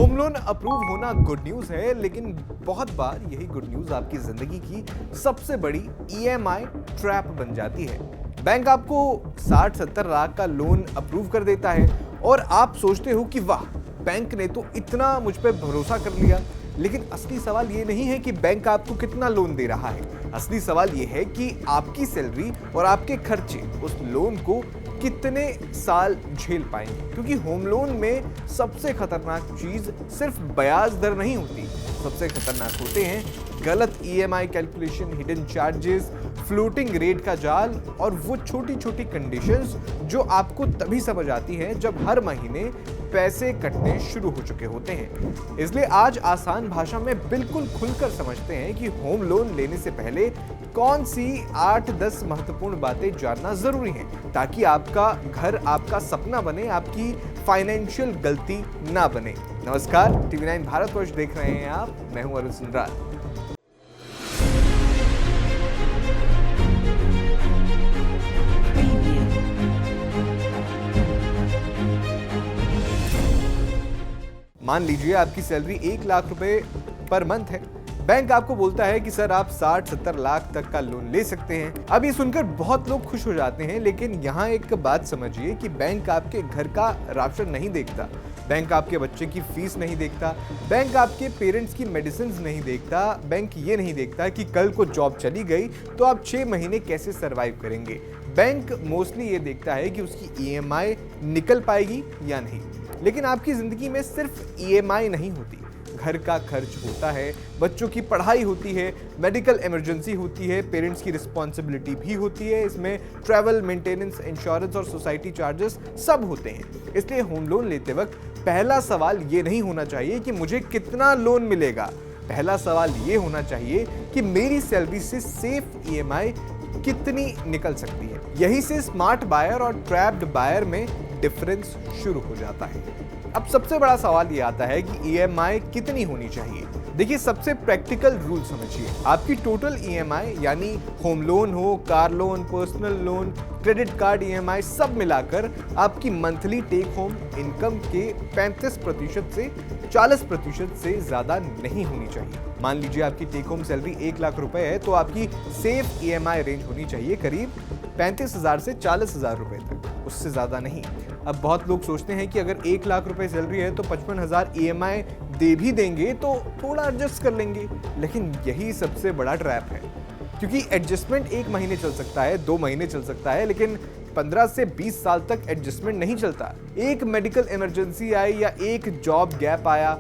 Home loan approve होना good news है, लेकिन बहुत बार यही गुड न्यूज आपकी जिंदगी की सबसे बड़ी ईएमआई ट्रैप बन जाती है। बैंक आपको 60-70 लाख का लोन अप्रूव कर देता है और आप सोचते हो कि वाह, बैंक ने तो इतना मुझ पर भरोसा कर लिया। लेकिन असली सवाल ये नहीं है कि बैंक आपको कितना लोन दे रहा है। असली सवाल ये है कि आपकी सैलरी और आपके खर्चे उस लोन को कितने साल झेल पाएंगे। क्योंकि होम लोन में सबसे खतरनाक चीज सिर्फ ब्याज दर नहीं होती, सबसे खतरनाक होते हैं गलत EMI calculation, hidden charges, floating rate का जाल और वो छोटी छोटी कंडीशंस जो आपको तभी समझ आती हैं जब हर महीने पैसे कटने शुरू हो चुके होते हैं। इसलिए आज आसान भाषा में बिल्कुल खुलकर समझते हैं कि होम लोन लेने से पहले कौन सी 8-10 महत्वपूर्ण बातें जानना जरूरी है, ताकि आपका घर आपका सपना बने, आपकी फाइनेंशियल गलती ना बने। नमस्कार, टीवी9 भारतवर्ष देख रहे हैं आप, मैं हूं अरुण सुंदराल। मान लीजिए आपकी सैलरी 1 लाख रुपए पर मंथ है। बैंक आपको बोलता है कि सर आप 60-70 लाख तक का लोन ले सकते हैं। अब ये सुनकर बहुत लोग खुश हो जाते हैं, लेकिन यहाँ एक बात समझिए कि बैंक आपके घर का राशन नहीं देखता, बैंक आपके बच्चे की फीस नहीं देखता, बैंक आपके पेरेंट्स की मेडिसिन नहीं देखता, बैंक ये नहीं देखता कि कल को जॉब चली गई तो आप 6 महीने कैसे सरवाइव करेंगे। बैंक मोस्टली ये देखता है कि उसकी ईएमआई निकल पाएगी या नहीं। लेकिन आपकी जिंदगी में सिर्फ ईएमआई नहीं होती, घर का खर्च होता है, बच्चों की पढ़ाई होती है, मेडिकल इमरजेंसी होती है, पेरेंट्स की रिस्पॉन्सिबिलिटी भी होती है, इसमें ट्रैवल, मेंटेनेंस, इंश्योरेंस और सोसाइटी चार्जेस सब होते हैं। इसलिए होम लोन लेते वक्त पहला सवाल ये नहीं होना चाहिए कि मुझे कितना लोन मिलेगा, पहला सवाल ये होना चाहिए कि मेरी सैलरी से सेफ ईएमआई कितनी निकल सकती है। यही से स्मार्ट बायर और ट्रैप्ड बायर में डिफरेंस शुरू हो जाता है। अब सबसे बड़ा सवाल ये आता है कि ईएमआई कितनी होनी चाहिए। देखिए, सबसे प्रैक्टिकल रूल समझिए, आपकी टोटल ईएमआई यानी होम लोन हो, car loan, personal loan, credit card EMI सब मिलाकर आपकी मंथली टेक होम इनकम के 35% से 40% से ज्यादा नहीं होनी चाहिए। मान लीजिए आपकी टेक होम सैलरी 1 लाख रुपए है, तो आपकी सेफ ईएमआई रेंज होनी चाहिए करीब 35,000 से 40,000 रुपए तक, उससे ज्यादा नहीं। अब बहुत लोग सोचते हैं कि अगर 1 लाख रुपए सैलरी है तो 55,000 ईएमआई दे भी देंगे तो थोड़ा एडजस्ट कर लेंगे, लेकिन यही सबसे बड़ा ट्रैप है। क्योंकि एडजस्टमेंट 1 महीने चल सकता है, 2 महीने चल सकता है, लेकिन 15 से 20 साल तक एडजस्टमेंट नहीं चलता। एक मेडिकल इमरजेंसी आई या एक जॉब गैप आया,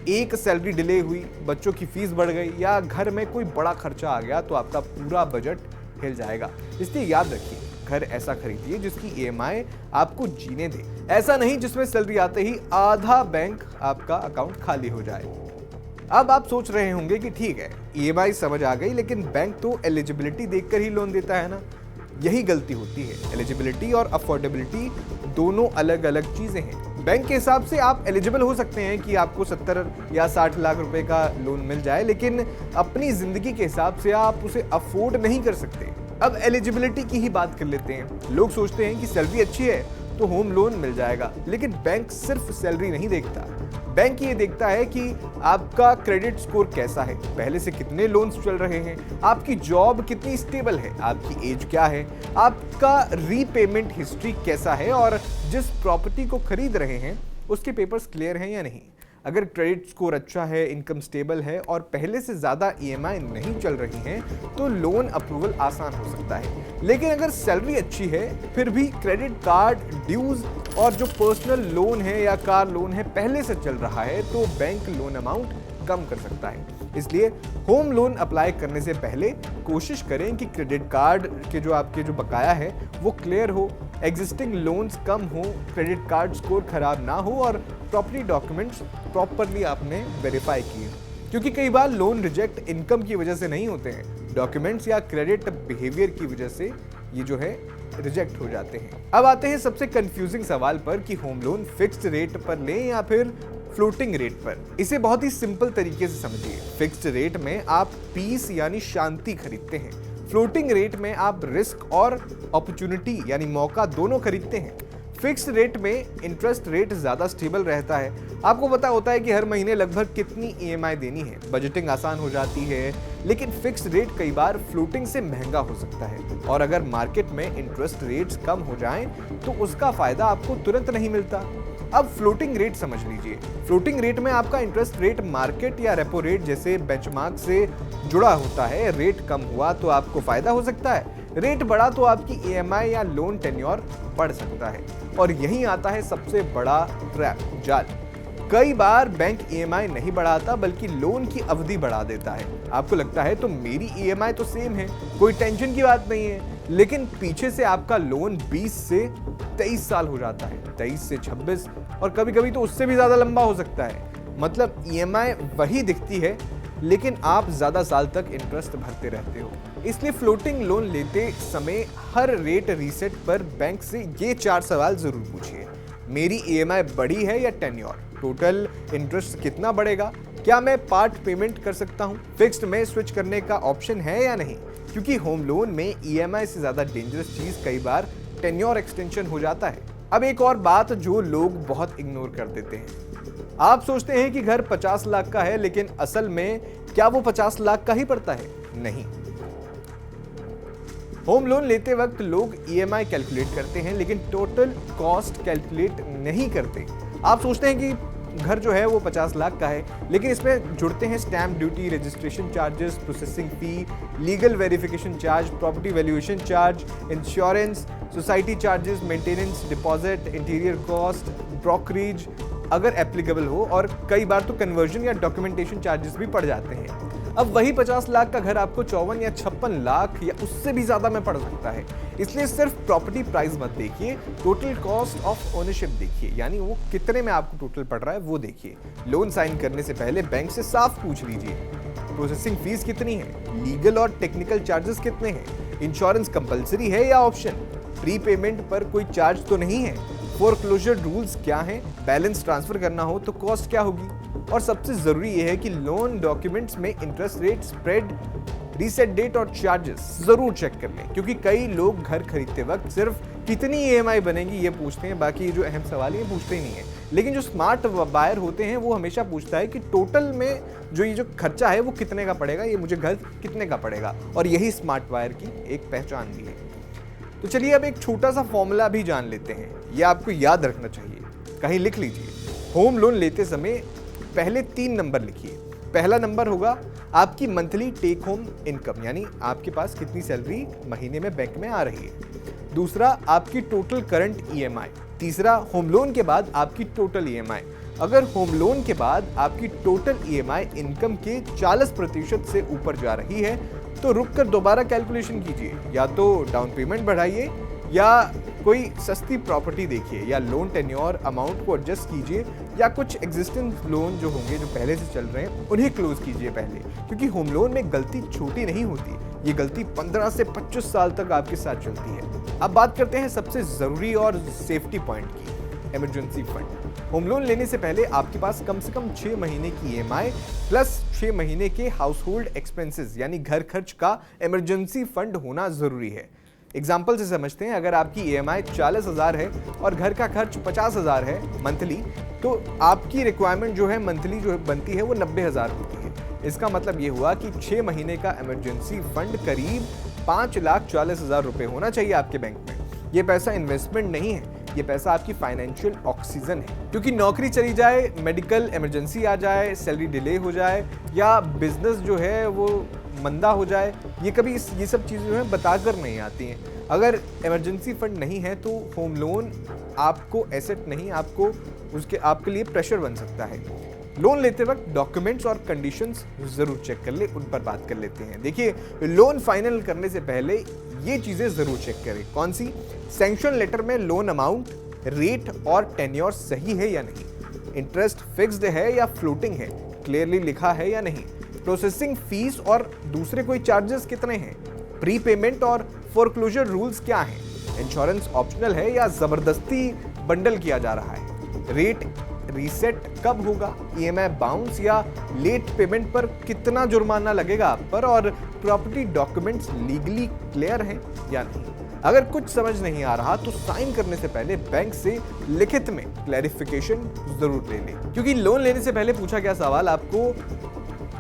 एक सैलरी डिले हुई, बच्चों की फीस बढ़ गई या घर में कोई बड़ा खर्चा आ गया तो आपका पूरा बजट हिल जाएगा। इसलिए याद रखिए, घर ऐसा खरीदिए जिसकी ईएमआई आपको जीने दे, ऐसा नहीं जिसमें सैलरी आते ही आधा बैंक आपका अकाउंट खाली हो जाए। अब आप सोच रहे होंगे कि ठीक है, ईएमआई समझ आ गई, लेकिन बैंक तो एलिजिबिलिटी देखकर ही लोन देता है ना। यही गलती होती है। एलिजिबिलिटी और अफोर्डेबिलिटी दोनों अलग अलग चीजें हैं। बैंक के हिसाब से आप एलिजिबल हो सकते हैं कि आपको 70 या 60 लाख रुपए का लोन मिल जाए, लेकिन अपनी जिंदगी के हिसाब से आप उसे अफोर्ड नहीं कर सकते। अब एलिजिबिलिटी की ही बात कर लेते हैं। लोग सोचते हैं कि सैलरी अच्छी है तो होम लोन मिल जाएगा, लेकिन बैंक सिर्फ सैलरी नहीं देखता। बैंक ये देखता है कि आपका क्रेडिट स्कोर कैसा है, पहले से कितने लोन्स चल रहे हैं, आपकी जॉब कितनी स्टेबल है, आपकी एज क्या है, आपका रीपेमेंट हिस्ट्री कैसा है और जिस प्रॉपर्टी को खरीद रहे हैं उसके पेपर्स क्लियर हैं या नहीं। अगर क्रेडिट स्कोर अच्छा है, इनकम स्टेबल है और पहले से ज़्यादा ईएमआई नहीं चल रही हैं, तो लोन अप्रूवल आसान हो सकता है। लेकिन अगर सैलरी अच्छी है फिर भी क्रेडिट कार्ड ड्यूज और जो पर्सनल लोन है या कार लोन है पहले से चल रहा है, तो बैंक लोन अमाउंट कम कर सकता है। इसलिए होम लोन अप्लाई करने से पहले कोशिश करें कि क्रेडिट कार्ड के जो आपके जो बकाया है वो क्लियर हो, एग्जिस्टिंग लोन्स कम हो, क्रेडिट कार्ड स्कोर खराब ना हो और प्रॉपर्टी डॉक्यूमेंट्स प्रॉपरली आपने वेरीफाई किए। क्योंकि कई बार लोन रिजेक्ट इनकम की वजह से नहीं होते हैं, डॉक्यूमेंट्स या क्रेडिट बिहेवियर की वजह से ये जो है रिजेक्ट हो जाते हैं। अब आते हैं सबसे कंफ्यूजिंग सवाल पर कि होम लोन फिक्स्ड रेट पर लें या फिर फ्लोटिंग रेट पर। इसे बहुत ही सिंपल तरीके से समझिए। फिक्स्ड रेट में आप पीस यानी शांति खरीदते हैं, फ्लोटिंग रेट में आप रिस्क और अपॉर्चुनिटी यानी मौका दोनों खरीदते हैं। फिक्स्ड रेट में इंटरेस्ट रेट ज्यादा स्टेबल रहता है। आपको पता होता है कि हर महीने लगभग कितनी ईएमआई देनी है, बजटिंग आसान हो जाती है। लेकिन फिक्स्ड रेट कई बार फ्लोटिंग से महंगा हो सकता है, और अगर मार्केट में इंटरेस्ट रेट्स कम हो जाएं तो उसका फायदा आपको तुरंत नहीं मिलता। अब फ्लोटिंग रेट समझ लीजिए। फ्लोटिंग रेट में आपका इंटरेस्ट रेट मार्केट या रेपो रेट जैसे बेंचमार्क से जुड़ा होता है। रेट कम हुआ तो आपको फायदा हो सकता है, रेट बढ़ा तो आपकी ईएमआई या लोन टेन्योर बढ़ सकता है। और यहीं आता है सबसे बड़ा ट्रैप, जाल। कई बार बैंक ईएमआई नहीं बढ़ाता बल्कि लोन की अवधि बढ़ा देता है। आपको लगता है तो मेरी ईएमआई तो सेम है, कोई टेंशन की बात नहीं है, लेकिन पीछे से आपका लोन 20 से 23 साल हो जाता है, 23 से 26, और कभी कभी तो उससे भी ज्यादा लंबा हो सकता है। मतलब ईएमआई वही दिखती है लेकिन आप ज्यादा साल तक इंटरेस्ट भरते रहते हो। इसलिए फ्लोटिंग लोन लेते समय हर रेट रीसेट पर बैंक से ये 4 सवाल जरूर पूछिए। मेरी ईएमआई बढ़ी है या टेन्योर? टोटल इंटरेस्ट कितना बढ़ेगा? क्या मैं पार्ट पेमेंट कर सकता हूँ? फिक्स्ड में स्विच करने का ऑप्शन है या नहीं? क्योंकि होम लोन में ईएमआई से ज्यादा डेंजरस चीज कई बार टेन्योर एक्सटेंशन हो जाता है। अब एक और बात जो लोग बहुत इग्नोर कर देते हैं, आप सोचते हैं कि घर 50 लाख का है, लेकिन असल में क्या वो 50 लाख का ही पड़ता है? नहीं। होम लोन लेते वक्त लोग ईएमआई कैलकुलेट करते हैं लेकिन टोटल कॉस्ट कैलकुलेट नहीं करते। आप सोचते हैं कि घर जो है वो 50 लाख का है, लेकिन इसमें जुड़ते हैं stamp duty, registration charges, processing fee, legal verification charge, property valuation charge, insurance, society charges, maintenance, deposit, interior cost, brokerage अगर एप्लीकेबल हो, और कई बार तो कन्वर्जन या डॉक्यूमेंटेशन चार्जेस भी पड़ जाते हैं। अब वही 50 लाख का घर आपको 54 या 56 लाख या उससे भी ज्यादा में पड़ सकता है। इसलिए सिर्फ प्रॉपर्टी प्राइस मत देखिए, टोटल कॉस्ट ऑफ ओनरशिप देखिए, यानी वो कितने में आपको टोटल पड़ रहा है वो देखिए। लोन साइन करने से पहले बैंक से साफ पूछ लीजिए प्रोसेसिंग फीस कितनी है, लीगल और टेक्निकल चार्जेस कितने हैं, इंश्योरेंस कंपलसरी है या ऑप्शन, प्री पेमेंट पर कोई चार्ज तो नहीं है, फोरक्लोजर रूल्स क्या हैं, बैलेंस ट्रांसफर करना हो तो कॉस्ट क्या होगी, और सबसे जरूरी यह है कि लोन डॉक्यूमेंट्स में interest rate, spread, reset date और चार्जेस जरूर चेक कर लें। क्योंकि कई लोग घर खरीदते वक्त सिर्फ कितनी ईएमआई बनेगी ये पूछते हैं, बाकी जो अहम सवाल है ये पूछते ही नहीं है। लेकिन जो स्मार्ट बायर होते हैं वो हमेशा पूछता है कि टोटल में जो ये जो खर्चा है वो कितने का पड़ेगा, ये मुझे घर कितने का पड़ेगा, और यही स्मार्ट बायर की एक पहचान भी है। तो चलिए अब एक छोटा सा फॉर्मूला भी जान लेते हैं, ये आपको याद रखना चाहिए, कहीं लिख लीजिए। होम लोन लेते समय पहले 3 नंबर लिखिए। पहला नंबर होगा आपकी मंथली टेक होम इनकम, यानी आपके पास कितनी सैलरी महीने में बैंक में आ रही है। दूसरा आपकी टोटल करंट ईएमआई। तीसरा होम लोन के बाद आपकी टोटल ईएमआई। अगर होम लोन के बाद आपकी टोटल ईएमआई इनकम के 40% से ऊपर जा रही है तो रुककर दोबारा कैलकुलेशन कीजिए, या तो डाउन पेमेंट बढ़ाइए या कोई सस्ती प्रॉपर्टी देखिए, या लोन टेन्योर अमाउंट को एडजस्ट कीजिए, या कुछ एग्जिस्टिंग लोन जो होंगे जो पहले से चल रहे हैं उन्हें क्लोज कीजिए पहले। क्योंकि होम लोन में गलती छोटी नहीं होती, ये गलती 15 से 25 साल तक आपके साथ चलती है। अब बात करते हैं सबसे जरूरी और सेफ्टी पॉइंट की, इमरजेंसी फंड। होम लोन लेने से पहले आपके पास कम से कम 6 महीने की ईएमआई प्लस 6 महीने के हाउस होल्ड एक्सपेंसेस यानी घर खर्च का इमरजेंसी फंड होना जरूरी है। एग्जाम्पल से समझते हैं, अगर आपकी ईएमआई 40,000 है और घर का खर्च 50,000 है मंथली, तो आपकी रिक्वायरमेंट जो है मंथली जो बनती है वो 90,000 होती है। इसका मतलब ये हुआ कि 6 महीने का इमरजेंसी फंड करीब 5,40,000 रुपए होना चाहिए आपके बैंक में। ये पैसा इन्वेस्टमेंट नहीं है, ये पैसा आपकी फाइनेंशियल ऑक्सीजन है। क्योंकि नौकरी चली जाए, मेडिकल इमरजेंसी आ जाए, सैलरी डिले हो जाए, या बिजनेस जो है वो मंदा हो जाए, ये सब चीज़ें जो है बताकर नहीं आती हैं। अगर इमरजेंसी फंड नहीं है तो होम लोन आपको एसेट नहीं, आपके लिए प्रेशर बन सकता है। लोन लेते वक्त डॉक्यूमेंट्स और कंडीशंस जरूर चेक कर ले, उन पर बात कर लेते हैं। देखिए, लोन फाइनल करने से पहले ये चीजें जरूर चेक करें। कौन सी? सैंक्शन लेटर में लोन अमाउंट, रेट और टेन्योर सही है या नहीं, इंटरेस्ट फिक्स्ड है या फ्लोटिंग है, क्लियरली लिखा है या नहीं, प्रोसेसिंग फीस और दूसरे कोई चार्जेस कितने हैं, प्री पेमेंट और फोरक्लोजर रूल्स क्या हैं, इंश्योरेंस ऑप्शनल है या जबरदस्ती बंडल किया जा रहा है, रेट रीसेट कब होगा, ईएमआई बाउंस या लेट पेमेंट पर कितना जुर्माना लगेगा आप पर, और प्रॉपर्टी डॉक्यूमेंट्स लीगली क्लियर हैं या नहीं। अगर कुछ समझ नहीं आ रहा तो साइन करने से पहले बैंक से लिखित में क्लैरिफिकेशन जरूर ले लें, क्योंकि लोन लेने से पहले पूछा गया सवाल आपको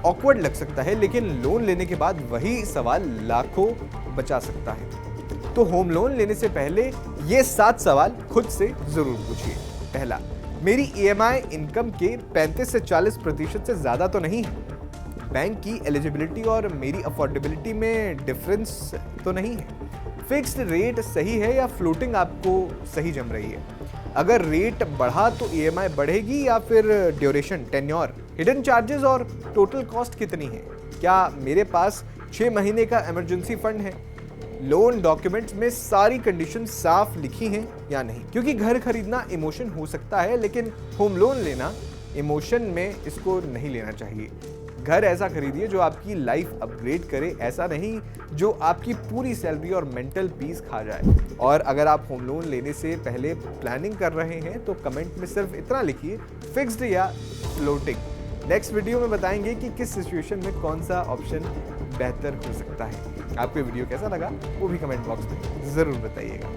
ऑकवर्ड लग सकता है, लेकिन लोन लेने के बाद वही सवाल लाखों बचा सकता है। तो होम लोन लेने से पहले ये 7 सवाल खुद से जरूर पूछिए। पहला, मेरी ईएमआई इनकम के 35 से 40% से ज्यादा तो नहीं है? बैंक की एलिजिबिलिटी और मेरी अफोर्डेबिलिटी में डिफरेंस तो नहीं है? फिक्स्ड रेट सही है या फ्लोटिंग आपको सही जम रही है? अगर रेट बढ़ा तो ईएमआई बढ़ेगी या फिर ड्यूरेशन, टेन्योर, हिडन चार्जेस और टोटल कॉस्ट कितनी है? क्या मेरे पास 6 महीने का इमरजेंसी फंड है? लोन डॉक्यूमेंट्स में सारी कंडीशन साफ लिखी हैं या नहीं? क्योंकि घर खरीदना इमोशन हो सकता है, लेकिन होम लोन लेना इमोशन में इसको नहीं लेना चाहिए। घर ऐसा खरीदिए जो आपकी लाइफ अपग्रेड करे, ऐसा नहीं जो आपकी पूरी सैलरी और मेंटल पीस खा जाए। और अगर आप होम लोन लेने से पहले प्लानिंग कर रहे हैं तो कमेंट में सिर्फ इतना लिखिए, फिक्स्ड या फ्लोटिंग। नेक्स्ट वीडियो में बताएंगे कि किस सिचुएशन में कौन सा ऑप्शन बेहतर हो सकता है। आपको वीडियो कैसा लगा वो भी कमेंट बॉक्स में जरूर बताइएगा।